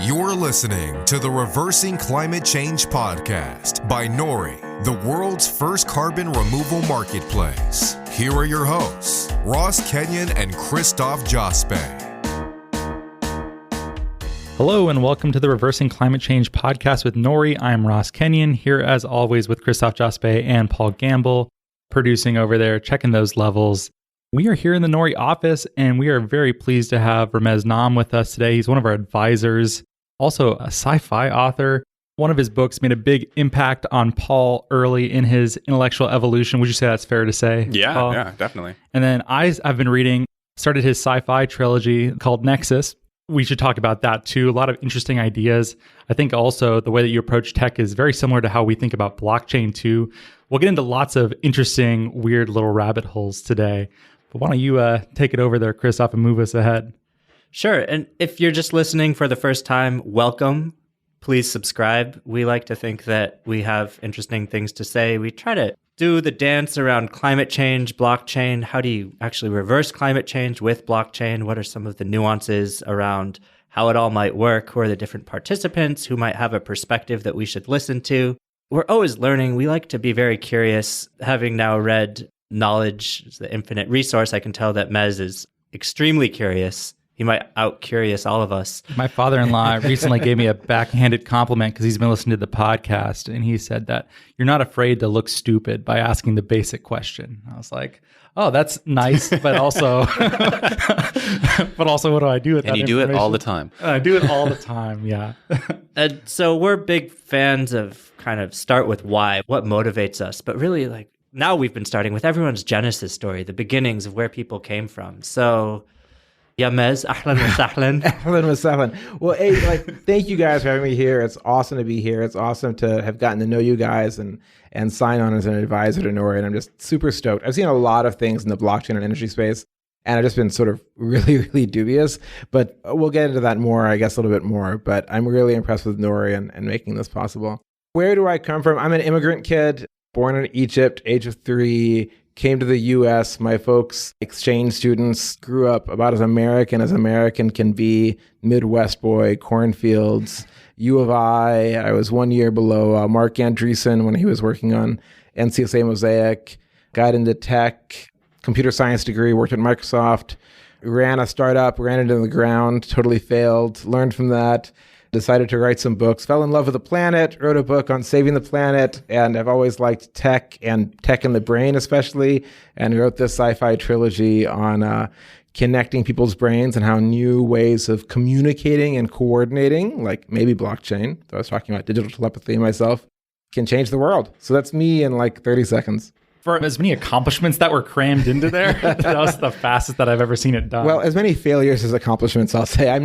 You're listening to the Reversing Climate Change podcast by Nori, the world's first carbon removal marketplace. Here are your hosts, Ross Kenyon and Christoph Jospe. Hello and welcome to the Reversing Climate Change podcast with Nori. I'm Ross Kenyon, here as always with Christoph Jospe and Paul Gamble, producing over there, checking those levels. We are here in the Nori office, and we are very pleased to have Ramez Naam with us today. He's one of our advisors, also a sci-fi author. One of his books made a big impact on Paul early in his intellectual evolution. Would you say that's fair to say? Yeah, yeah, definitely. And then I've been reading, started his sci-fi trilogy called Nexus. We should talk about that too. A lot of interesting ideas. I think also the way that you approach tech is very similar to how we think about blockchain too. We'll get into lots of interesting, weird little rabbit holes today. But why don't you take it over there, Christoph, and move us ahead? Sure. And if you're just listening for the first time, welcome. Please subscribe. We like to think that we have interesting things to say. We try to do the dance around climate change, blockchain. How do you actually reverse climate change with blockchain? What are some of the nuances around how it all might work? Who are the different participants who might have a perspective that we should listen to? We're always learning. We like to be very curious. Having now read Knowledge is the Infinite Resource, I can tell that Mez is extremely curious. He might out-curious all of us. My father-in-law recently gave me a backhanded compliment because he's been listening to the podcast, and he said that you're not afraid to look stupid by asking the basic question. I was like, oh, that's nice, but also, but also, what do I do with that? And you do it all the time. I do it all the time, yeah. And so we're big fans of kind of start with why, what motivates us, but really like now we've been starting with everyone's genesis story, the beginnings of where people came from. So, Ramez, ahlan wa sahlan. Ahlan wa sahlan. Well, hey, thank you guys for having me here. It's awesome to be here. It's awesome to have gotten to know you guys and sign on as an advisor to Nori. And I'm just super stoked. I've seen a lot of things in the blockchain and energy space, and I've just been sort of really, really dubious. But we'll get into that more, I guess, a little bit more. But I'm really impressed with Nori and making this possible. Where do I come from? I'm an immigrant kid, born in Egypt, age of 3. Came to the U.S. My folks, exchange students, grew up about as American can be. Midwest boy, cornfields, U of I. I was 1 year below Mark Andreessen when he was working on NCSA Mosaic. Got into tech, computer science degree, worked at Microsoft. Ran a startup, ran it into the ground, totally failed. Learned from that. Decided to write some books, fell in love with the planet, wrote a book on saving the planet, and I've always liked tech and tech in the brain especially, and wrote this sci-fi trilogy on connecting people's brains and how new ways of communicating and coordinating, like maybe blockchain, though I was talking about digital telepathy myself, can change the world. So that's me in like 30 seconds. For as many accomplishments that were crammed into there, that was the fastest that I've ever seen it done. Well, as many failures as accomplishments, I'll say.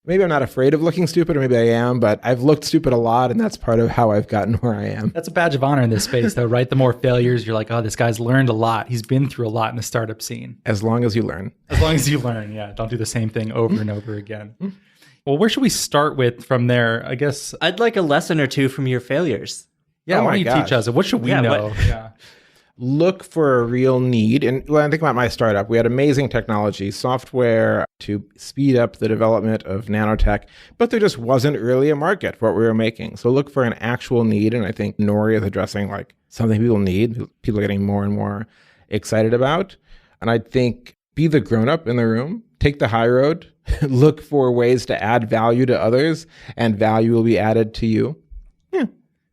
Maybe I'm not afraid of looking stupid, or maybe I am, but I've looked stupid a lot, and that's part of how I've gotten where I am. That's a badge of honor in this space, though, right? The more failures, you're like, oh, this guy's learned a lot. He's been through a lot in the startup scene. As long as you learn. As long as you learn, yeah. Don't do the same thing over and over again. Well, where should we start with from there? I guess I'd like a lesson or two from your failures. Yeah, why don't you teach us? What should we know? Yeah. Look for a real need. And when I think about my startup, we had amazing technology, software to speed up the development of nanotech, but there just wasn't really a market for what we were making. So look for an actual need. And I think Nori is addressing like something people need, people are getting more and more excited about. And I think be the grown-up in the room, take the high road, look for ways to add value to others, and value will be added to you. Yeah.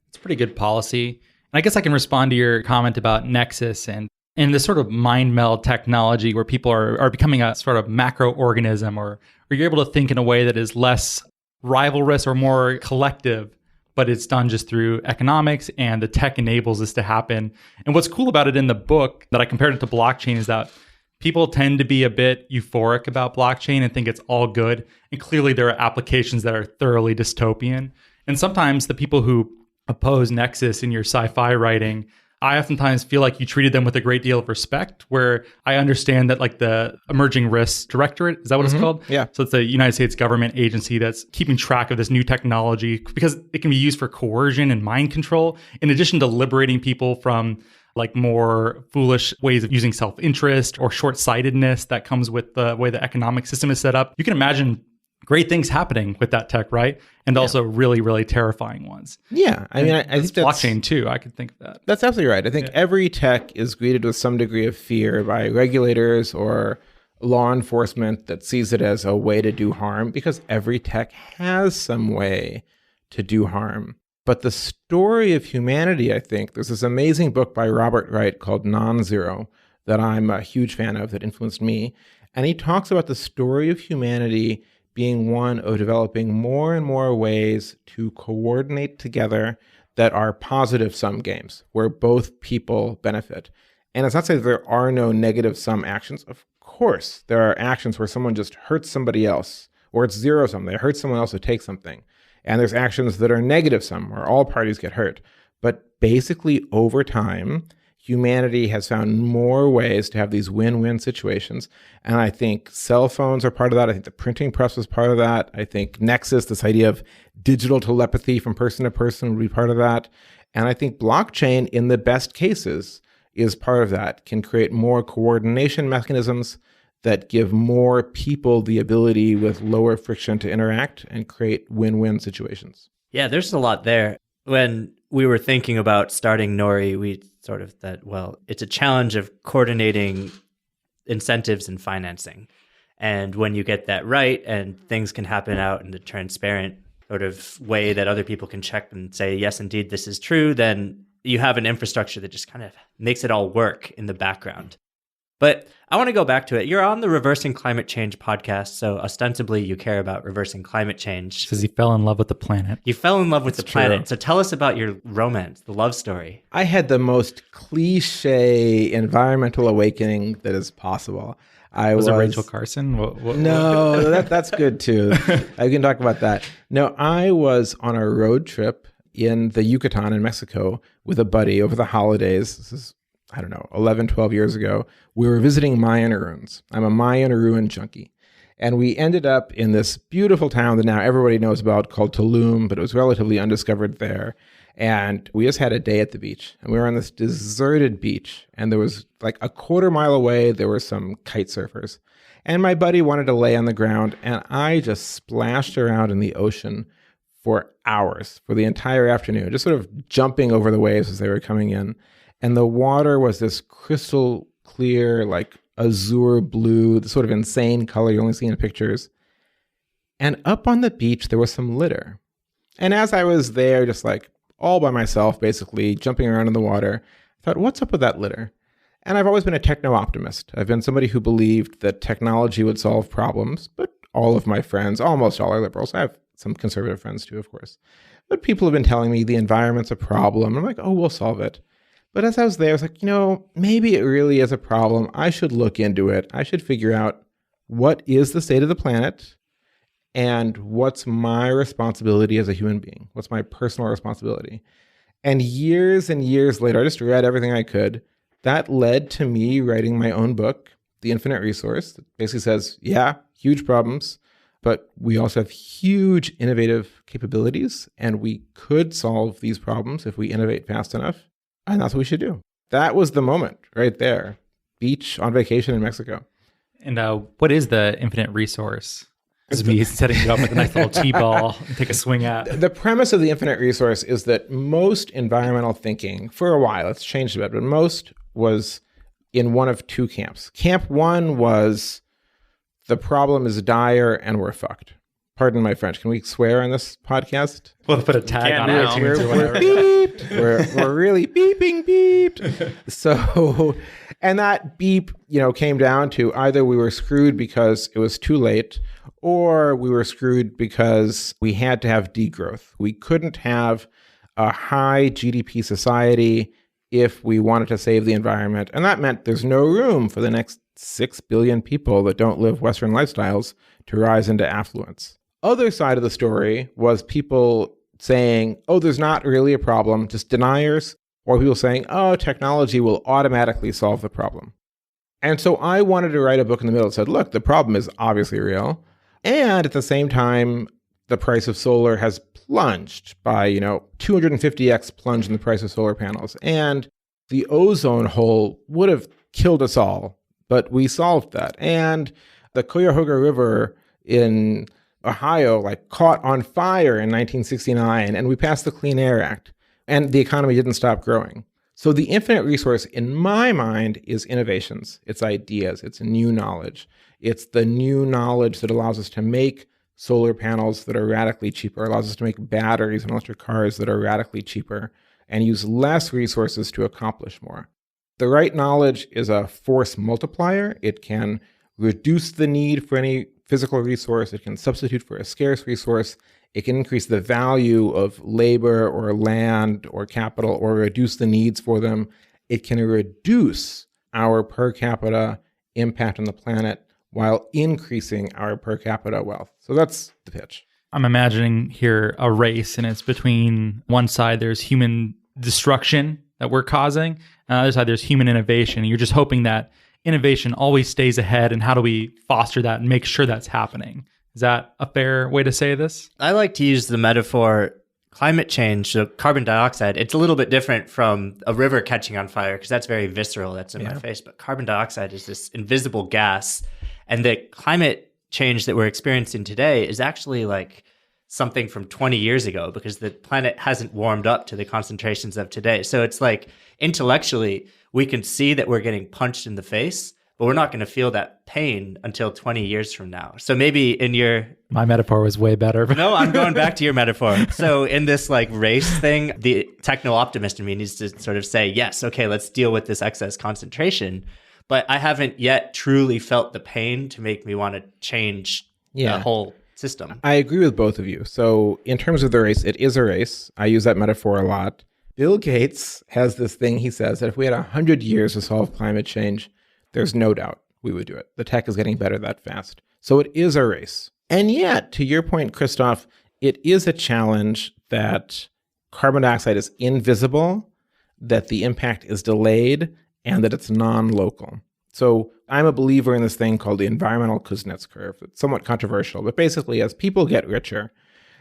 It's pretty good policy. I guess I can respond to your comment about Nexus and this sort of mind meld technology where people are becoming a sort of macro organism or you're able to think in a way that is less rivalrous or more collective, but it's done just through economics and the tech enables this to happen. And what's cool about it in the book that I compared it to blockchain is that people tend to be a bit euphoric about blockchain and think it's all good. And clearly there are applications that are thoroughly dystopian. And sometimes the people who oppose Nexus in your sci-fi writing, I oftentimes feel like you treated them with a great deal of respect, where I understand that like the Emerging Risks Directorate, is that what it's called? Yeah. So it's a United States government agency that's keeping track of this new technology because it can be used for coercion and mind control, in addition to liberating people from like more foolish ways of using self-interest or short-sightedness that comes with the way the economic system is set up. You can imagine great things happening with that tech, right? And also really, really terrifying ones. Yeah. I mean, I think that's blockchain too. I could think of that. That's absolutely right. I think every tech is greeted with some degree of fear by regulators or law enforcement that sees it as a way to do harm, because every tech has some way to do harm. But the story of humanity, I think, there's this amazing book by Robert Wright called Non-Zero that I'm a huge fan of that influenced me. And he talks about the story of humanity being one of developing more and more ways to coordinate together that are positive sum games where both people benefit. And it's not to say that there are no negative sum actions. Of course, there are actions where someone just hurts somebody else, or it's zero sum. They hurt someone else to take something. And there's actions that are negative sum where all parties get hurt. But basically, over time, humanity has found more ways to have these win-win situations. And I think cell phones are part of that. I think the printing press was part of that. I think Nexus, this idea of digital telepathy from person to person, would be part of that. And I think blockchain, in the best cases, is part of that, can create more coordination mechanisms that give more people the ability with lower friction to interact and create win-win situations. Yeah, there's a lot there. When we were thinking about starting Nori, we sort of thought, well, it's a challenge of coordinating incentives and financing. And when you get that right and things can happen out in the transparent sort of way that other people can check and say, yes, indeed, this is true, then you have an infrastructure that just kind of makes it all work in the background. But I want to go back to it. You're on the Reversing Climate Change podcast, so ostensibly you care about reversing climate change. Because he fell in love with the planet. You fell in love with That's the planet. true. So tell us about your romance, the love story. I had the most cliche environmental awakening that is possible. Was it Rachel Carson? No, that's good too. I can talk about that. No, I was on a road trip in the Yucatan in Mexico with a buddy over the holidays. This is, 11, 12 years ago. We were visiting Mayan ruins. I'm a Mayan ruin junkie. And we ended up in this beautiful town that now everybody knows about called Tulum, but it was relatively undiscovered there. And we just had a day at the beach. And we were on this deserted beach. And there was like a quarter mile away, there were some kite surfers. And my buddy wanted to lay on the ground. And I just splashed around in the ocean for hours, for the entire afternoon, just sort of jumping over the waves as they were coming in. And the water was this crystal clear, like azure blue, the sort of insane color you only see in pictures. And up on the beach, there was some litter. And as I was there, just like all by myself, basically jumping around in the water, I thought, what's up with that litter? And I've always been a techno-optimist. I've been somebody who believed that technology would solve problems, but all of my friends, almost all are liberals. I have some conservative friends too, of course. But people have been telling me the environment's a problem. I'm like, oh, we'll solve it. But as I was there, I was like, maybe it really is a problem. I should look into it. I should figure out what is the state of the planet and what's my responsibility as a human being. What's my personal responsibility? And years later, I just read everything I could. That led to me writing my own book, The Infinite Resource. That basically says, yeah, huge problems, but we also have huge innovative capabilities, and we could solve these problems if we innovate fast enough. And that's what we should do. That was the moment right there. Beach on vacation in Mexico. And what is the infinite resource? This is me setting you up with a nice little T-ball and take a swing at. The premise of the infinite resource is that most environmental thinking, for a while, it's changed a bit, but most was in one of two camps. Camp one was the problem is dire and we're fucked. Pardon my French. Can we swear on this podcast? We'll put a tag on iTunes or We're whatever. beeped. We're really beeping beeped. So, and that beep, came down to either we were screwed because it was too late, or we were screwed because we had to have degrowth. We couldn't have a high GDP society if we wanted to save the environment. And that meant there's no room for the next 6 billion people that don't live Western lifestyles to rise into affluence. Other side of the story was people saying, oh, there's not really a problem, just deniers, or people saying, oh, technology will automatically solve the problem. And so I wanted to write a book in the middle that said, look, the problem is obviously real. And at the same time, the price of solar has plunged by, 250x plunge in the price of solar panels. And the ozone hole would have killed us all, but we solved that. And the Cuyahoga River in Ohio like caught on fire in 1969 and we passed the Clean Air Act and the economy didn't stop growing. So the infinite resource in my mind is innovations. It's ideas. It's new knowledge. It's the new knowledge that allows us to make solar panels that are radically cheaper, allows us to make batteries and electric cars that are radically cheaper and use less resources to accomplish more. The right knowledge is a force multiplier. It can reduce the need for any physical resource. It can substitute for a scarce resource. It can increase the value of labor or land or capital or reduce the needs for them. It can reduce our per capita impact on the planet while increasing our per capita wealth. So that's the pitch. I'm imagining here a race, and it's between one side, there's human destruction that we're causing, and on the other side, there's human innovation. And you're just hoping that innovation always stays ahead, and how do we foster that and make sure that's happening? Is that a fair way to say this? I like to use the metaphor climate change, so carbon dioxide. It's a little bit different from a river catching on fire because that's very visceral, that's in my face. But carbon dioxide is this invisible gas. And the climate change that we're experiencing today is actually like something from 20 years ago because the planet hasn't warmed up to the concentrations of today. So it's like intellectually, we can see that we're getting punched in the face, but we're not going to feel that pain until 20 years from now. So maybe in your... My metaphor was way better. No, I'm going back to your metaphor. So in this like race thing, the techno-optimist in me needs to sort of say, yes, okay, let's deal with this excess concentration. But I haven't yet truly felt the pain to make me want to change the whole system. I agree with both of you. So in terms of the race, it is a race. I use that metaphor a lot. Bill Gates has this thing he says that if we had 100 years to solve climate change, there's no doubt we would do it. The tech is getting better that fast. So it is a race. And yet, to your point, Christoph, it is a challenge that carbon dioxide is invisible, that the impact is delayed, and that it's non-local. So I'm a believer in this thing called the environmental Kuznets curve. It's somewhat controversial, but basically as people get richer,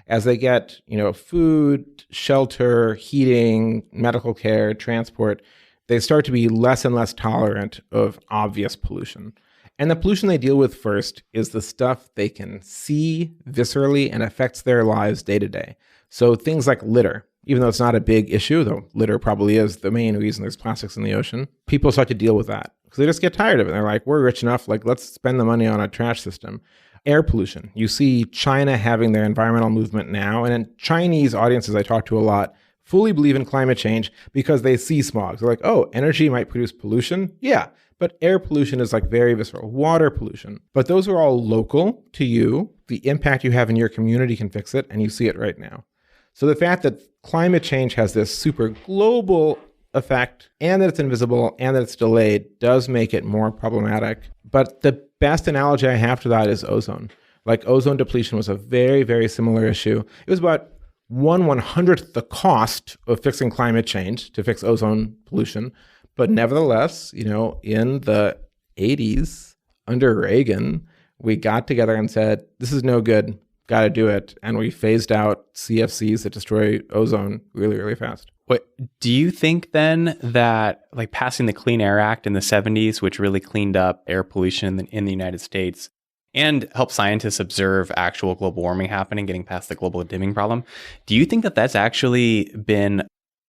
as they get, food, shelter, heating, medical care, transport, they start to be less and less tolerant of obvious pollution. And the pollution they deal with first is the stuff they can see viscerally and affects their lives day to day. So things like litter. Even though it's not a big issue, though litter probably is the main reason there's plastics in the ocean, people start to deal with that because they just get tired of it. They're like, we're rich enough, let's spend the money on a trash system. Air pollution. You see China having their environmental movement now, and in Chinese audiences I talk to a lot fully believe in climate change because they see smog. They're like, oh, energy might produce pollution? Yeah, but air pollution is like very visceral. Water pollution. But those are all local to you. The impact you have in your community can fix it, and you see it right now. So the fact that climate change has this super global effect and that it's invisible and that it's delayed does make it more problematic. But the best analogy I have to that is ozone. Like ozone depletion was a very, very similar issue. It was about 1/100th the cost of fixing climate change to fix ozone pollution. But nevertheless, in the 80s under Reagan, we got together and said, this is no good. Got to do it. And we phased out CFCs that destroy ozone really, really fast. What do you think then that like passing the Clean Air Act in the 70s, which really cleaned up air pollution in the United States and helped scientists observe actual global warming happening, getting past the global dimming problem, do you think that that's actually been,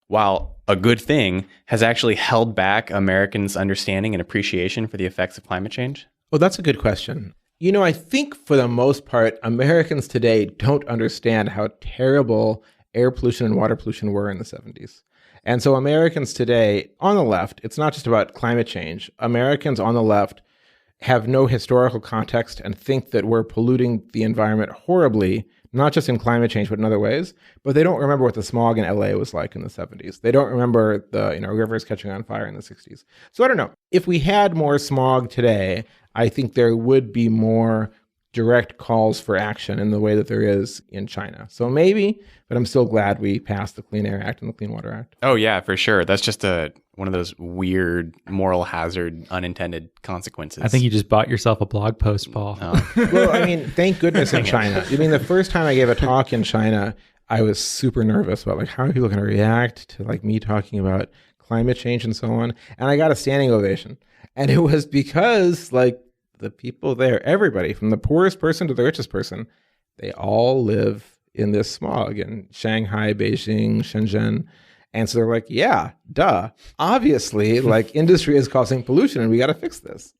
while a good thing, has actually held back Americans' understanding and appreciation for the effects of climate change? Well, that's a good question. I think for the most part, Americans today don't understand how terrible air pollution and water pollution were in the 70s. And so Americans today, on the left, it's not just about climate change. Americans on the left have no historical context and think that we're polluting the environment horribly, not just in climate change, but in other ways. But they don't remember what the smog in LA was like in the 70s. They don't remember the rivers catching on fire in the 60s. So I don't know. If we had more smog today, I think there would be more direct calls for action in the way that there is in China. So maybe, but I'm still glad we passed the Clean Air Act and the Clean Water Act. Oh, yeah, for sure. That's just one of those weird moral hazard unintended consequences. I think you just bought yourself a blog post, Paul. Oh. Well, thank goodness in China. The first time I gave a talk in China, I was super nervous about how are people going to react to me talking about climate change and so on. And I got a standing ovation. And it was because the people there, everybody from the poorest person to the richest person, They all live in this smog in Shanghai, Beijing, Shenzhen. And so they're like, yeah, duh. Obviously, like industry is causing pollution and we got to fix this.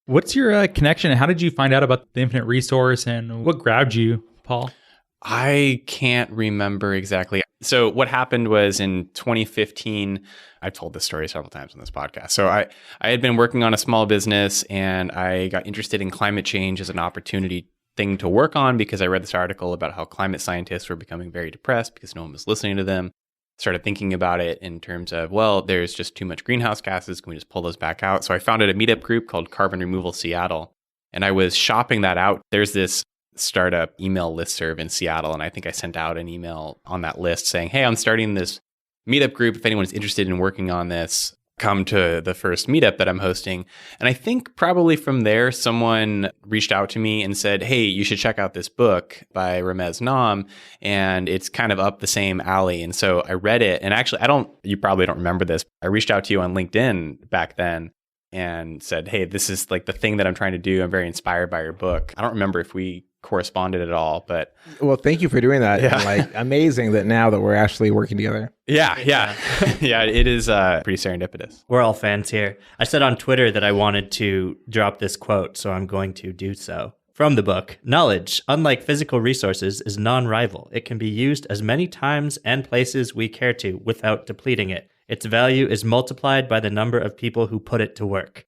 What's your connection? How did you find out about the infinite resource and what grabbed you, Paul? I can't remember exactly. So what happened was in 2015, I've told this story several times on this podcast. So I had been working on a small business and I got interested in climate change as an opportunity thing to work on because I read this article about how climate scientists were becoming very depressed because no one was listening to them. Started thinking about it in terms of, well, there's just too much greenhouse gases. Can we just pull those back out? So I founded a meetup group called Carbon Removal Seattle. And I was shopping that out. There's this startup email listserv in Seattle. And I think I sent out an email on that list saying, hey, I'm starting this meetup group. If anyone's interested in working on this, come to the first meetup that I'm hosting. And I think probably from there, someone reached out to me and said, hey, you should check out this book by Ramez Naam. And it's kind of up the same alley. And so I read it. And actually, you probably don't remember this. I reached out to you on LinkedIn back then and said, hey, this is like the thing that I'm trying to do. I'm very inspired by your book. I don't remember if we corresponded at all, but well, thank you for doing that. Yeah. And like amazing that now that we're actually working together. Yeah. Yeah, it is pretty serendipitous. We're all fans here. I said on Twitter that I wanted to drop this quote, so I'm going to do so. From the book, knowledge, unlike physical resources, is non-rival. It can be used as many times and places we care to without depleting it. Its value is multiplied by the number of people who put it to work.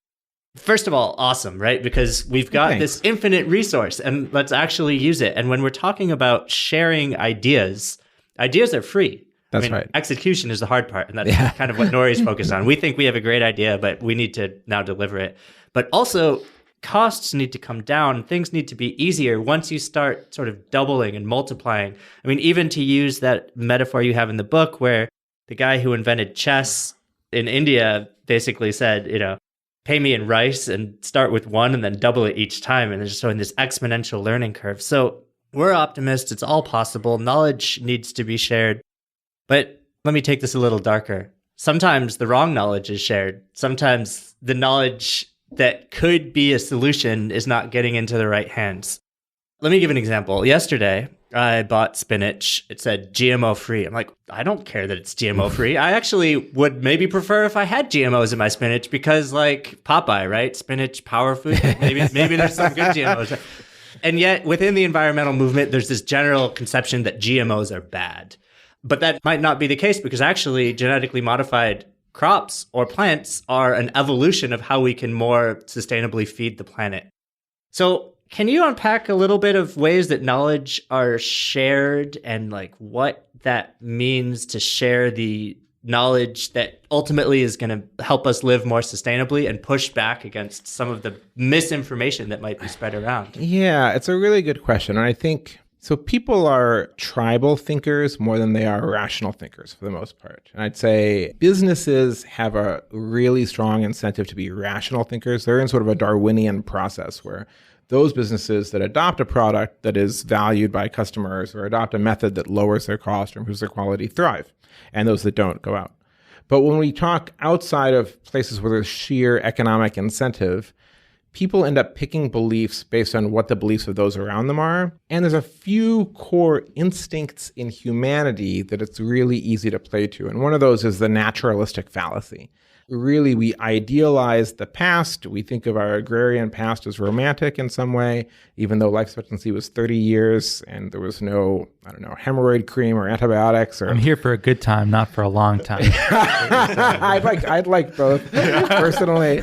First of all, awesome, right? Because we've got this infinite resource and let's actually use it. And when we're talking about sharing ideas are free. That's right. Execution is the hard part. And that's kind of what Nori's focused on. We think we have a great idea, but we need to now deliver it. But also, costs need to come down. Things need to be easier once you start sort of doubling and multiplying. I mean, even to use that metaphor you have in the book where the guy who invented chess in India basically said, pay me in rice and start with one and then double it each time. And just showing this exponential learning curve. So we're optimists. It's all possible. Knowledge needs to be shared. But let me take this a little darker. Sometimes the wrong knowledge is shared. Sometimes the knowledge that could be a solution is not getting into the right hands. Let me give an example. Yesterday, I bought spinach. It said GMO free. I'm like, I don't care that it's GMO free. I actually would maybe prefer if I had GMOs in my spinach because like Popeye, right? Spinach, power food. Maybe there's some good GMOs. And yet within the environmental movement, there's this general conception that GMOs are bad. But that might not be the case because actually genetically modified crops or plants are an evolution of how we can more sustainably feed the planet. So can you unpack a little bit of ways that knowledge are shared and like what that means to share the knowledge that ultimately is going to help us live more sustainably and push back against some of the misinformation that might be spread around? Yeah, it's a really good question. And I think so people are tribal thinkers more than they are rational thinkers for the most part. And I'd say businesses have a really strong incentive to be rational thinkers. They're in sort of a Darwinian process where those businesses that adopt a product that is valued by customers or adopt a method that lowers their cost or improves their quality thrive, and those that don't go out. But when we talk outside of places where there's sheer economic incentive, people end up picking beliefs based on what the beliefs of those around them are. And there's a few core instincts in humanity that it's really easy to play to. And one of those is the naturalistic fallacy. Really, we idealize the past. We think of our agrarian past as romantic in some way, even though life expectancy was 30 years and there was no, hemorrhoid cream or antibiotics. Or... I'm here for a good time, not for a long time. I'd like both, personally.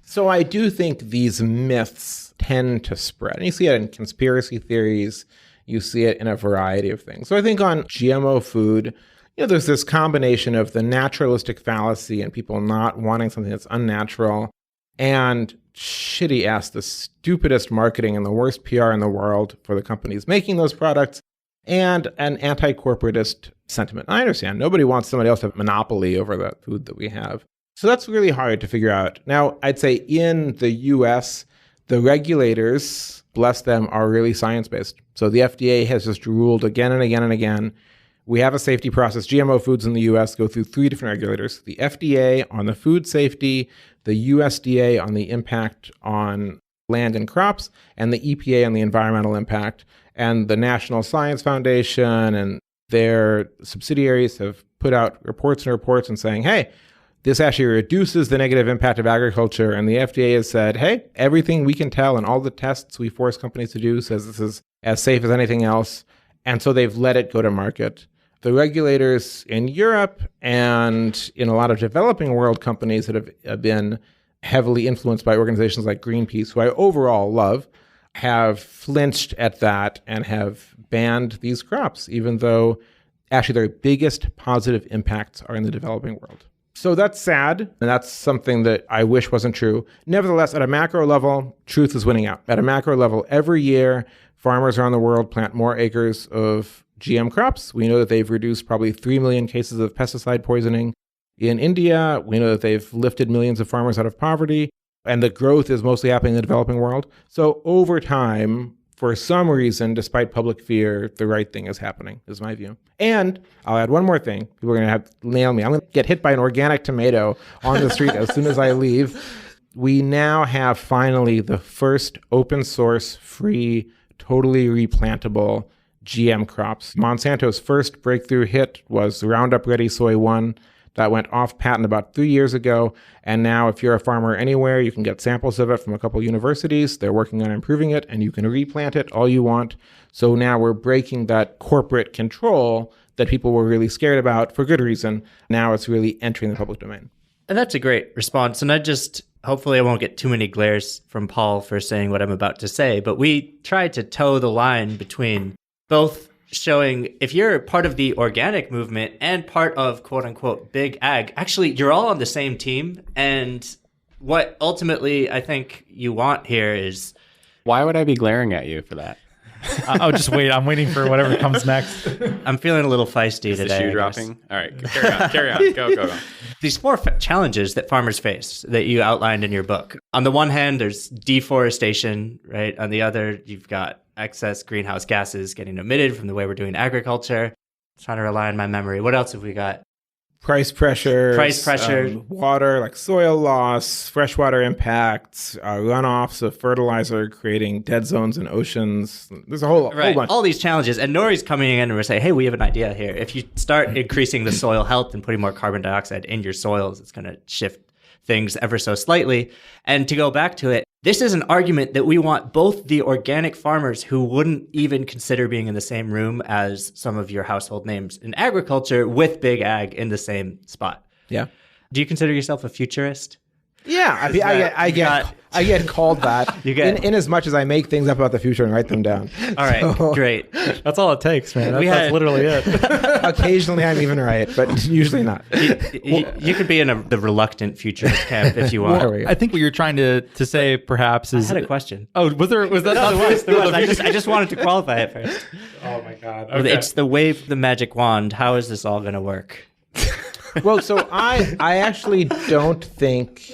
So I do think these myths tend to spread. And you see it in conspiracy theories. You see it in a variety of things. So I think on GMO food, there's this combination of the naturalistic fallacy and people not wanting something that's unnatural and the stupidest marketing and the worst PR in the world for the companies making those products and an anti-corporatist sentiment. I understand. Nobody wants somebody else to have monopoly over the food that we have. So that's really hard to figure out. Now, I'd say in the US, the regulators, bless them, are really science-based. So the FDA has just ruled again and again and again. We have a safety process. GMO foods in the US go through 3 different regulators. The FDA on the food safety, the USDA on the impact on land and crops, and the EPA on the environmental impact. And the National Science Foundation and their subsidiaries have put out reports and reports and saying, hey, this actually reduces the negative impact of agriculture. And the FDA has said, hey, everything we can tell and all the tests we force companies to do says this is as safe as anything else. And so they've let it go to market. The regulators in Europe and in a lot of developing world companies that have been heavily influenced by organizations like Greenpeace, who I overall love, have flinched at that and have banned these crops, even though actually their biggest positive impacts are in the developing world. So that's sad, and that's something that I wish wasn't true. Nevertheless, at a macro level, truth is winning out. At a macro level, every year, farmers around the world plant more acres of GM crops. We know that they've reduced probably 3 million cases of pesticide poisoning in India. We know that they've lifted millions of farmers out of poverty, and the growth is mostly happening in the developing world. So over time, for some reason, despite public fear, the right thing is happening, is my view. And I'll add one more thing. People are going to have to nail me. I'm going to get hit by an organic tomato on the street as soon as I leave. We now have finally the first open source, free, totally replantable GM crops. Monsanto's first breakthrough hit was Roundup Ready Soy 1. That went off patent about 3 years ago. And now if you're a farmer anywhere, you can get samples of it from a couple universities. They're working on improving it, and you can replant it all you want. So now we're breaking that corporate control that people were really scared about for good reason. Now it's really entering the public domain. And that's a great response. And hopefully I won't get too many glares from Paul for saying what I'm about to say, but we tried to toe the line between both showing if you're part of the organic movement and part of quote unquote big ag, actually you're all on the same team. And what ultimately I think you want here is... Why would I be glaring at you for that? Oh, just wait. I'm waiting for whatever comes next. I'm feeling a little feisty Is today. the shoe dropping? All right, carry on. Go. These four challenges that farmers face that you outlined in your book. On the one hand, there's deforestation, right? On the other, you've got excess greenhouse gases getting emitted from the way we're doing agriculture. Trying to rely on my memory. What else have we got? Price pressure, water, like soil loss, freshwater impacts, runoffs of fertilizer creating dead zones in oceans. There's a whole bunch. All these challenges. And Nori's coming in and we're saying, hey, we have an idea here. If you start increasing the soil health and putting more carbon dioxide in your soils, it's going to shift things ever so slightly. And to go back to it, this is an argument that we want both the organic farmers who wouldn't even consider being in the same room as some of your household names in agriculture with big ag in the same spot. Yeah. Do you consider yourself a futurist? Yeah, I get called that in as much as I make things up about the future and write them down. All right, great. That's all it takes, man. That's literally it. Occasionally I'm even right, but usually not. You could be in the reluctant futurist camp if you want. I think what you're trying to say perhaps is... I had a question. Oh, was that? No, there was. I just wanted to qualify it first. Oh my God. Okay. It's the wave the magic wand. How is this all going to work? Well, so I actually don't think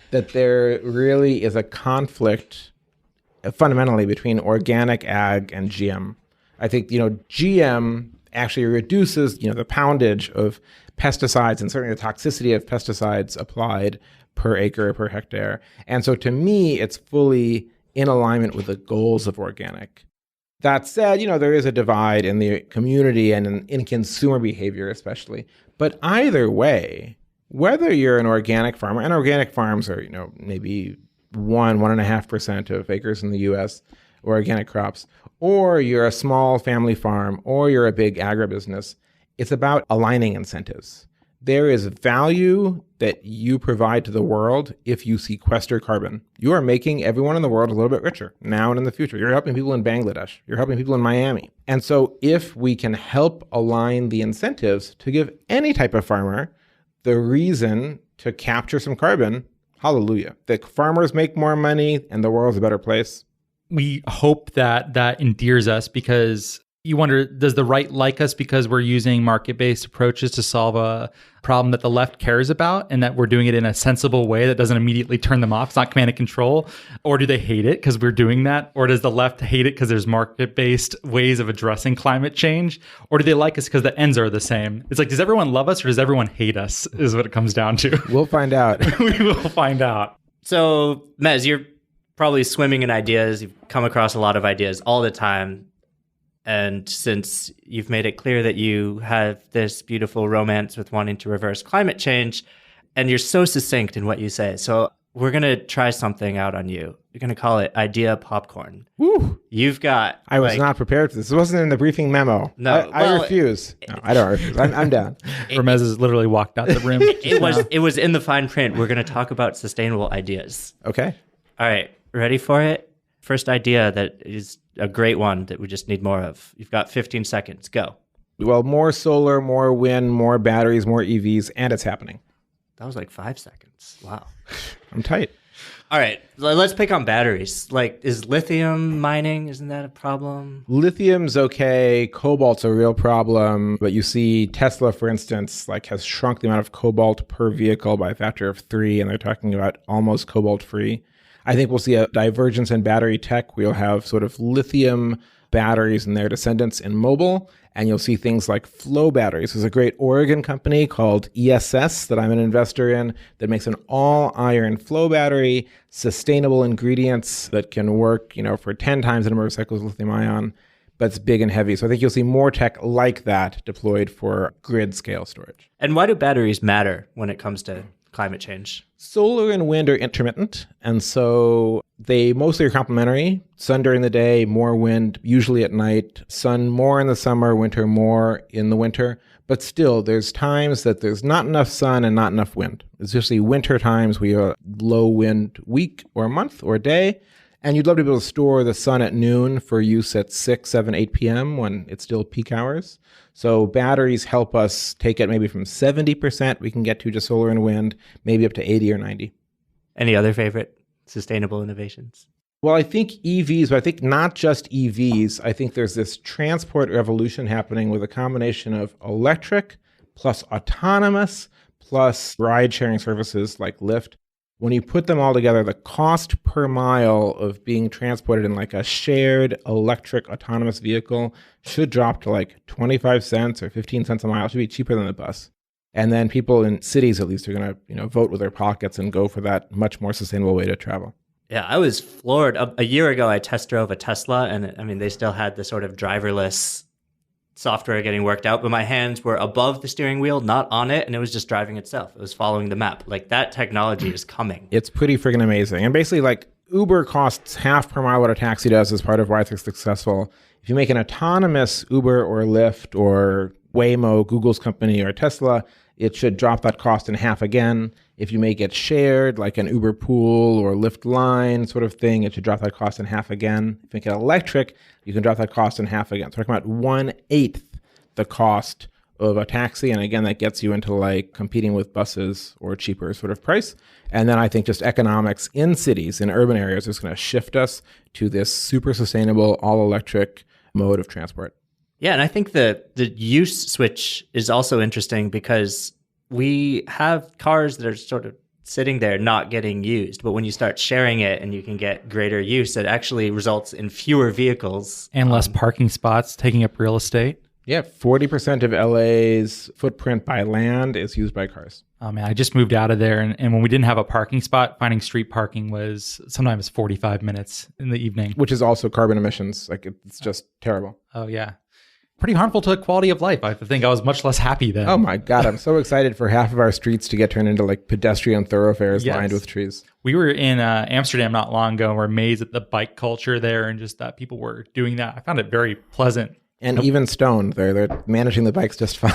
that there really is a conflict fundamentally between organic ag and GM. I think, GM actually reduces, the poundage of pesticides and certainly the toxicity of pesticides applied per acre, per hectare. And so to me, it's fully in alignment with the goals of organic. That said, there is a divide in the community and in consumer behavior especially. But either way, whether you're an organic farmer, and organic farms are, maybe 1.5% of acres in the US, or organic crops, or you're a small family farm, or you're a big agribusiness, it's about aligning incentives. There is value that you provide to the world if you sequester carbon. You are making everyone in the world a little bit richer now and in the future. You're helping people in Bangladesh. You're helping people in Miami. And so if we can help align the incentives to give any type of farmer the reason to capture some carbon, hallelujah. The farmers make more money and the world's a better place. We hope that endears us because you wonder, does the right like us because we're using market-based approaches to solve a problem that the left cares about and that we're doing it in a sensible way that doesn't immediately turn them off? It's not command and control. Or do they hate it because we're doing that? Or does the left hate it because there's market-based ways of addressing climate change? Or do they like us because the ends are the same? It's like, does everyone love us or does everyone hate us is what it comes down to. We'll find out. We will find out. So, Mez, you're probably swimming in ideas. You've come across a lot of ideas all the time. And since you've made it clear that you have this beautiful romance with wanting to reverse climate change, and you're so succinct in what you say, so we're going to try something out on you. We're going to call it Idea Popcorn. Woo! You've got... I was not prepared for this. This wasn't in the briefing memo. No, I refuse. No, I don't refuse. I'm down. Ramez has literally walked out the room. It was in the fine print. We're going to talk about sustainable ideas. Okay. All right. Ready for it? First idea that is a great one that we just need more of. You've got 15 seconds. Go. Well, more solar, more wind, more batteries, more EVs, and it's happening. That was like 5 seconds. Wow. I'm tight. All right. Let's pick on batteries. Like, is lithium mining, isn't that a problem? Lithium's okay. Cobalt's a real problem. But you see Tesla, for instance, like has shrunk the amount of cobalt per vehicle by a factor of 3, and they're talking about almost cobalt free. I think we'll see a divergence in battery tech. We'll have sort of lithium batteries and their descendants in mobile, and you'll see things like flow batteries. There's a great Oregon company called ESS that I'm an investor in that makes an all-iron flow battery, sustainable ingredients that can work, for 10 times the number of cycles of lithium ion, but it's big and heavy. So I think you'll see more tech like that deployed for grid scale storage. And why do batteries matter when it comes to climate change? Solar and wind are intermittent, and so they mostly are complementary. Sun during the day, more wind, usually at night. Sun more in the summer, winter more in the winter. But still, there's times that there's not enough sun and not enough wind. It's usually winter times we have a low wind week or month or day. And you'd love to be able to store the sun at noon for use at 6, 7, 8 p.m. when it's still peak hours. So batteries help us take it maybe from 70% we can get to just solar and wind, maybe up to 80 or 90. Any other favorite sustainable innovations? Well, I think EVs, but I think not just EVs. I think there's this transport revolution happening with a combination of electric plus autonomous plus ride-sharing services like Lyft. When you put them all together, the cost per mile of being transported in like a shared electric autonomous vehicle should drop to like 25 cents or 15 cents a mile. It should be cheaper than the bus. And then people in cities, at least, are going to, vote with their pockets and go for that much more sustainable way to travel. Yeah, I was floored. A year ago, I test drove a Tesla, and I mean, they still had the sort of driverless software getting worked out, but my hands were above the steering wheel, not on it, and it was just driving itself. It was following the map. Like, that technology is coming. It's pretty friggin' amazing. And basically, like, Uber costs half per mile what a taxi does as part of why it's successful. If you make an autonomous Uber or Lyft or Waymo, Google's company, or Tesla, it should drop that cost in half again. If you make it shared, like an Uber pool or Lyft line sort of thing, it should drop that cost in half again. If you make it electric, you can drop that cost in half again. So we're talking about 1/8 the cost of a taxi. And again, that gets you into like competing with buses or cheaper sort of price. And then I think just economics in cities, in urban areas, is going to shift us to this super sustainable, all electric mode of transport. Yeah, and I think the use switch is also interesting because we have cars that are sort of sitting there not getting used. But when you start sharing it and you can get greater use, it actually results in fewer vehicles. And less parking spots taking up real estate. Yeah, 40% of LA's footprint by land is used by cars. Oh man, I just moved out of there. And when we didn't have a parking spot, finding street parking was sometimes 45 minutes in the evening. Which is also carbon emissions. Like, it's just terrible. Oh yeah. Pretty harmful to the quality of life. I think I was much less happy then. Oh my God, I'm so excited for half of our streets to get turned into like pedestrian thoroughfares lined with trees. We were in Amsterdam not long ago and we're amazed at the bike culture there and just that people were doing that. I found it very pleasant. And even stoned, they're managing the bikes just fine.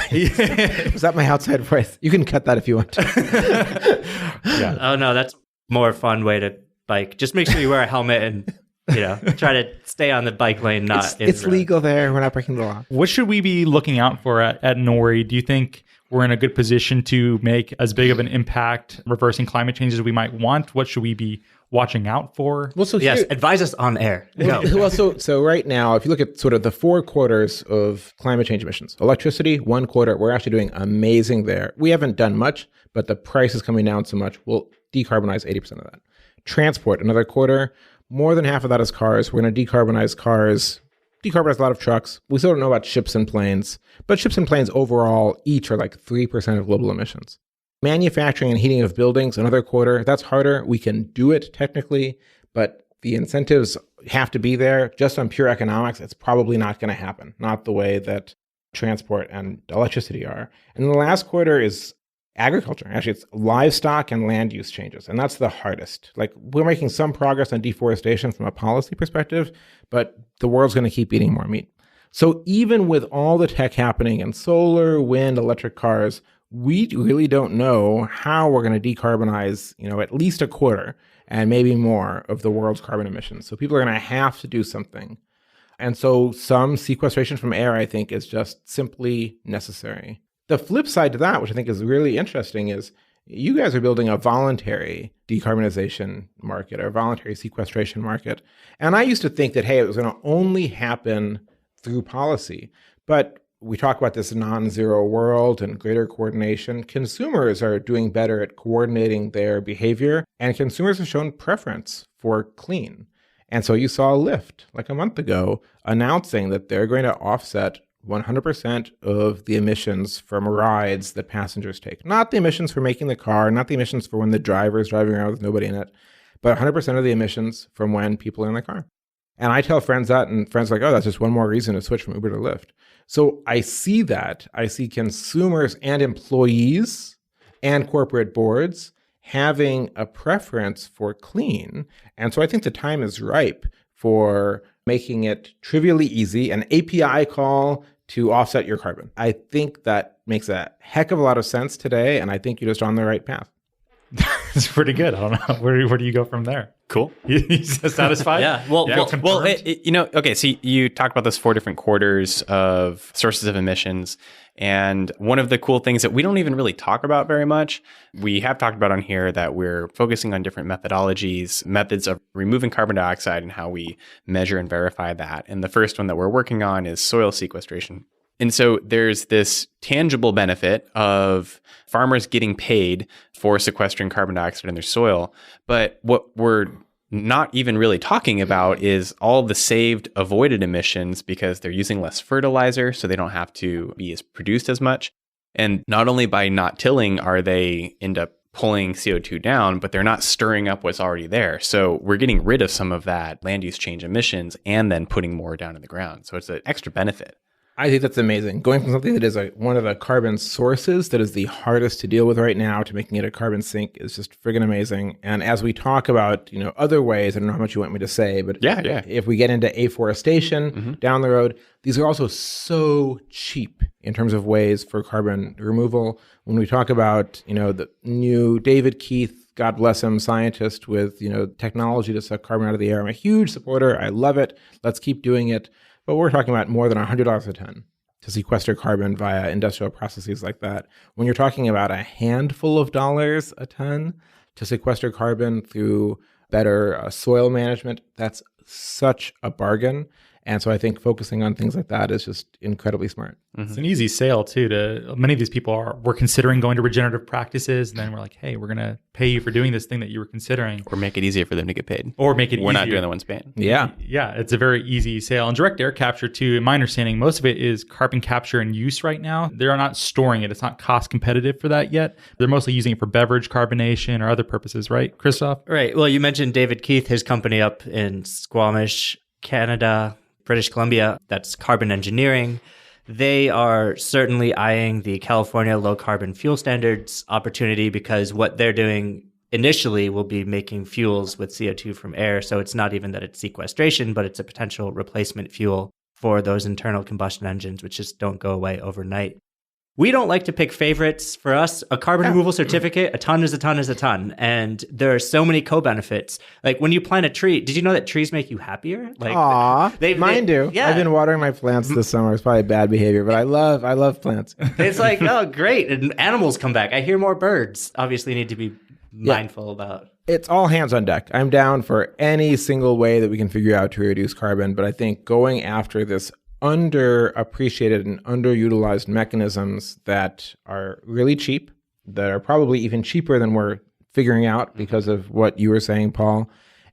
Was that my outside voice? You can cut that if you want to. Yeah. Oh no, that's a more fun way to bike. Just make sure you wear a helmet and try to stay on the bike lane. It's legal there. We're not breaking the law. What should we be looking out for at Nori? Do you think we're in a good position to make as big of an impact reversing climate change as we might want? What should we be watching out for? Well, so yes, advise us on air. Well, so right now, if you look at sort of the 4 quarters of climate change emissions, electricity, 1 quarter, we're actually doing amazing there. We haven't done much, but the price is coming down so much, we'll decarbonize 80% of that. Transport, another quarter. More than half of that is cars. We're going to decarbonize cars, decarbonize a lot of trucks. We still don't know about ships and planes, but ships and planes overall each are like 3% of global emissions. Manufacturing and heating of buildings, another quarter. That's harder. We can do it technically, but The incentives have to be there. Just on pure economics, it's probably not going to happen, not the way that transport and electricity are. And the last quarter is agriculture. Actually, it's livestock and land use changes. And that's the hardest. Like, we're making some progress on deforestation from a policy perspective, but the world's going to keep eating more meat. So even with all the tech happening in solar, wind, electric cars, we really don't know how we're going to decarbonize, at least a quarter and maybe more of the world's carbon emissions. So people are going to have to do something. And so some sequestration from air, I think, is just simply necessary. The flip side to that, which I think is really interesting, is you guys are building a voluntary decarbonization market or voluntary sequestration market. And I used to think that, hey, it was going to only happen through policy. But we talk about this non-zero world and greater coordination. Consumers are doing better at coordinating their behavior, and consumers have shown preference for clean. And so you saw Lyft like a month ago announcing that they're going to offset 100% of the emissions from rides that passengers take. Not the emissions for making the car, not the emissions for when the driver is driving around with nobody in it, but 100% of the emissions from when people are in the car. And I tell friends that, and friends are like, oh, that's just one more reason to switch from Uber to Lyft. So I see that. I see consumers and employees and corporate boards having a preference for clean. And so I think the time is ripe for making it trivially easy, an API call to offset your carbon. I think that makes a heck of a lot of sense today, and I think you're just on the right path. It's pretty good. I don't know. Where do you go from there? Cool. You satisfied? Yeah. Okay. So you talked about those 4 different quarters of sources of emissions. And one of the cool things that we don't even really talk about very much, we have talked about on here that we're focusing on different methodologies, methods of removing carbon dioxide and how we measure and verify that. And the first one that we're working on is soil sequestration. And so there's this tangible benefit of farmers getting paid for sequestering carbon dioxide in their soil. But what we're not even really talking about is all the saved avoided emissions because they're using less fertilizer, so they don't have to be as produced as much. And not only by not tilling are they end up pulling CO2 down, but they're not stirring up what's already there. So we're getting rid of some of that land use change emissions and then putting more down in the ground. So it's an extra benefit. I think that's amazing. Going from something that is one of the carbon sources that is the hardest to deal with right now to making it a carbon sink is just friggin' amazing. And as we talk about, other ways, I don't know how much you want me to say, but if we get into afforestation down the road, these are also so cheap in terms of ways for carbon removal. When we talk about, the new David Keith, God bless him, scientist with, technology to suck carbon out of the air, I'm a huge supporter. I love it. Let's keep doing it. But we're talking about more than $100 a ton to sequester carbon via industrial processes like that. When you're talking about a handful of dollars a ton to sequester carbon through better soil management, that's such a bargain. And so I think focusing on things like that is just incredibly smart. It's an easy sale too. To many of these people were considering going to regenerative practices, and then we're like, hey, we're going to pay you for doing this thing that you were considering, or make it easier for them to get paid, or make it. We're not doing the ones paying. Yeah, it's a very easy sale. And direct air capture too. In my understanding, most of it is carbon capture and use right now. They're not storing it. It's not cost competitive for that yet. They're mostly using it for beverage carbonation or other purposes, right, Christoph? Right. Well, you mentioned David Keith, his company up in Squamish, Canada. British Columbia, that's carbon engineering. They are certainly eyeing the California low carbon fuel standards opportunity because what they're doing initially will be making fuels with CO2 from air. So it's not even that it's sequestration, but it's a potential replacement fuel for those internal combustion engines, which just don't go away overnight. We don't like to pick favorites. For us, a carbon removal certificate, a ton is a ton is a ton. And there are so many co-benefits. Like when you plant a tree, did you know that trees make you happier? Like, mine do. Yeah. I've been watering my plants this summer. It's probably bad behavior, but I love plants. It's like, oh, great. And animals come back. I hear more birds. Obviously need to be mindful about. It's all hands on deck. I'm down for any single way that we can figure out to reduce carbon. But I think going after this underappreciated and underutilized mechanisms that are really cheap, that are probably even cheaper than we're figuring out because of what you were saying, Paul,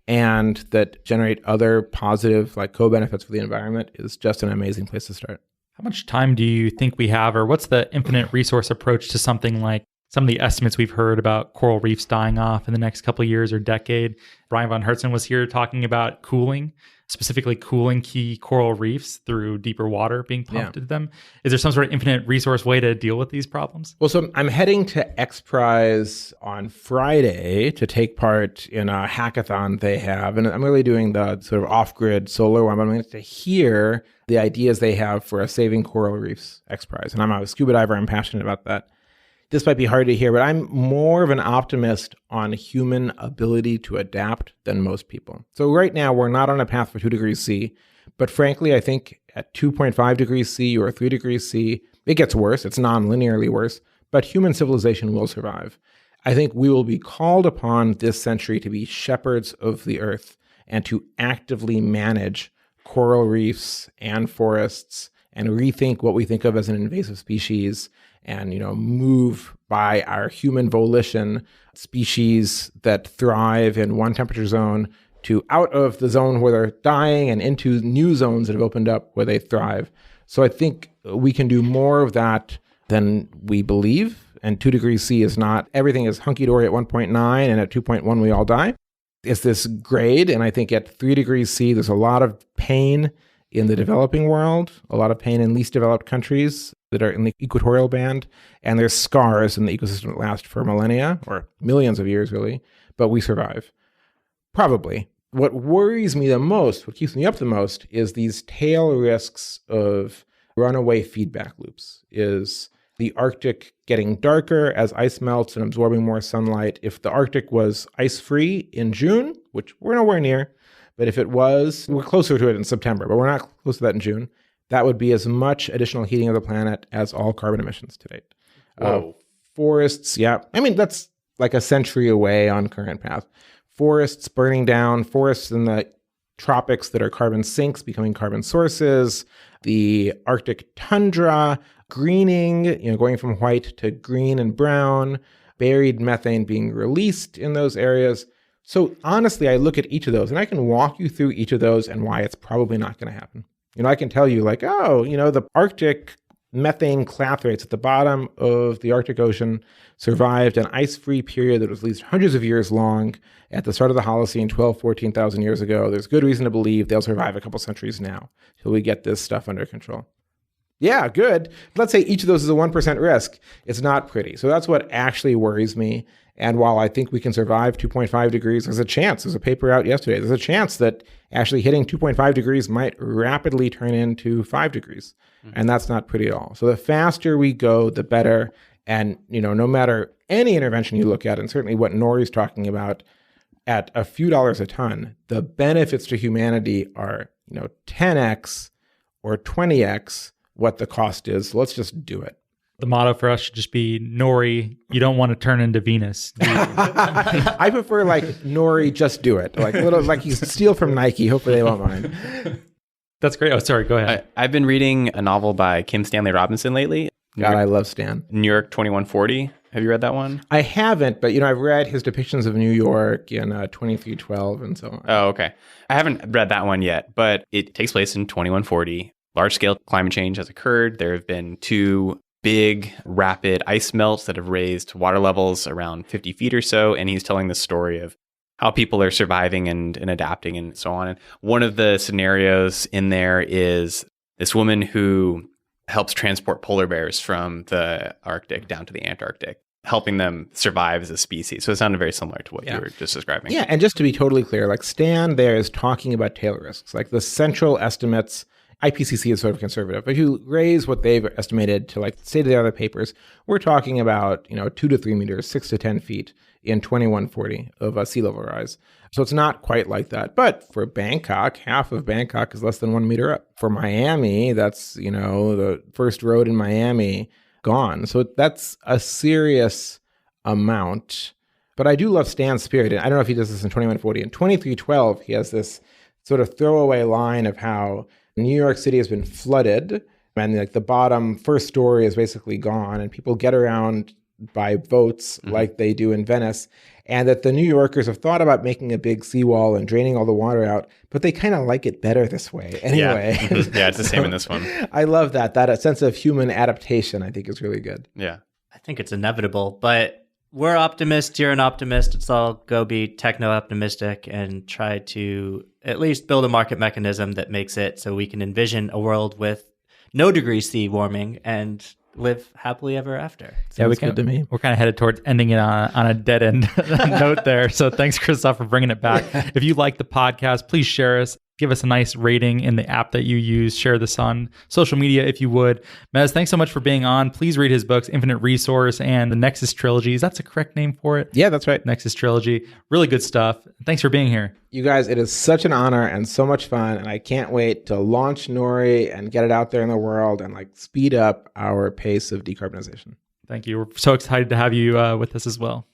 and that generate other positive co-benefits for the environment is just an amazing place to start. How much time do you think we have, or what's the infinite resource approach to something like some of the estimates we've heard about coral reefs dying off in the next couple of years or decade. Brian von Hertzen was here talking about cooling, specifically cooling key coral reefs through deeper water being pumped into them. Is there some sort of infinite resource way to deal with these problems? Well, so I'm heading to X Prize on Friday to take part in a hackathon they have. And I'm really doing the sort of off-grid solar one, but I'm going to hear the ideas they have for a Saving Coral Reefs X Prize. And I'm a scuba diver. I'm passionate about that. This might be hard to hear, but I'm more of an optimist on human ability to adapt than most people. So right now, we're not on a path for 2 degrees C, but frankly, I think at 2.5 degrees C or 3 degrees C, it gets worse. It's non-linearly worse, but human civilization will survive. I think we will be called upon this century to be shepherds of the earth and to actively manage coral reefs and forests and rethink what we think of as an invasive species and, move by our human volition species that thrive in one temperature zone to out of the zone where they're dying and into new zones that have opened up where they thrive. So I think we can do more of that than we believe. And 2 degrees C is not, everything is hunky-dory at 1.9 and at 2.1 we all die. It's this grade, and I think at 3 degrees C there's a lot of pain in the developing world, a lot of pain in least developed countries that are in the equatorial band, and there's scars in the ecosystem that last for millennia, or millions of years really, but we survive. Probably. What worries me the most, what keeps me up the most, is these tail risks of runaway feedback loops, is the Arctic getting darker as ice melts and absorbing more sunlight. If the Arctic was ice-free in June, which we're nowhere near, but if it was, we're closer to it in September, but we're not close to that in June. That would be as much additional heating of the planet as all carbon emissions to date. Forests, that's like a century away on current path. Forests burning down, forests in the tropics that are carbon sinks becoming carbon sources, the Arctic tundra, greening, going from white to green and brown, buried methane being released in those areas. So honestly, I look at each of those and I can walk you through each of those and why it's probably not going to happen. I can tell you the Arctic methane clathrates at the bottom of the Arctic Ocean survived an ice-free period that was at least hundreds of years long at the start of the Holocene 14,000 years ago. There's good reason to believe they'll survive a couple centuries now till we get this stuff under control. Yeah, good. Let's say each of those is a 1% risk. It's not pretty. So that's what actually worries me. And while I think we can survive 2.5 degrees, there's a chance, there's a paper out yesterday, there's a chance that actually hitting 2.5 degrees might rapidly turn into 5 degrees. Mm-hmm. And that's not pretty at all. So the faster we go, the better. And, no matter any intervention you look at, and certainly what Nori's talking about, at a few dollars a ton, the benefits to humanity are, 10x or 20x what the cost is. So let's just do it. The motto for us should just be, Nori, you don't want to turn into Venus. I prefer Nori, just do it. Like you steal from Nike. Hopefully they won't mind. That's great. Oh, sorry. Go ahead. I've been reading a novel by Kim Stanley Robinson lately. God, I love Stan. New York 2140. Have you read that one? I haven't, but I've read his depictions of New York in 2312 and so on. Oh, okay. I haven't read that one yet, but it takes place in 2140. Large-scale climate change has occurred. There have been 2 big, rapid ice melts that have raised water levels around 50 feet or so. And he's telling the story of how people are surviving and adapting and so on. And one of the scenarios in there is this woman who helps transport polar bears from the Arctic down to the Antarctic, helping them survive as a species. So it sounded very similar to what you were just describing. Yeah, and just to be totally clear, Stan there is talking about tail risks. The central estimates, IPCC is sort of conservative. If you raise what they've estimated to state-of-the-art papers, we're talking about 2 to 3 meters, 6 to 10 feet in 2140 of sea level rise. So it's not quite like that. But for Bangkok, half of Bangkok is less than 1 meter up. For Miami, that's the first road in Miami gone. So that's a serious amount. But I do love Stan's spirit. And I don't know if he does this in 2140. In 2312, he has this sort of throwaway line of how New York City has been flooded, and the bottom first story is basically gone, and people get around by boats like they do in Venice, and that the New Yorkers have thought about making a big seawall and draining all the water out, but they kind of like it better this way anyway. Yeah, it's the same in this one. I love that. That sense of human adaptation, I think, is really good. Yeah. I think it's inevitable, but we're optimists. You're an optimist. Let's all go be techno-optimistic and try to at least build a market mechanism that makes it so we can envision a world with no degree C warming and live happily ever after. Sounds good to me. We're kind of headed towards ending it on a dead end note there. So thanks, Christoph, for bringing it back. If you like the podcast, please share us. Give us a nice rating in the app that you use. Share this on social media if you would. Mez, thanks so much for being on. Please read his books, Infinite Resource and the Nexus Trilogy. Is that the correct name for it? Yeah, that's right. Nexus Trilogy. Really good stuff. Thanks for being here. You guys, it is such an honor and so much fun. And I can't wait to launch Nori and get it out there in the world and like speed up our pace of decarbonization. Thank you. We're so excited to have you with us as well.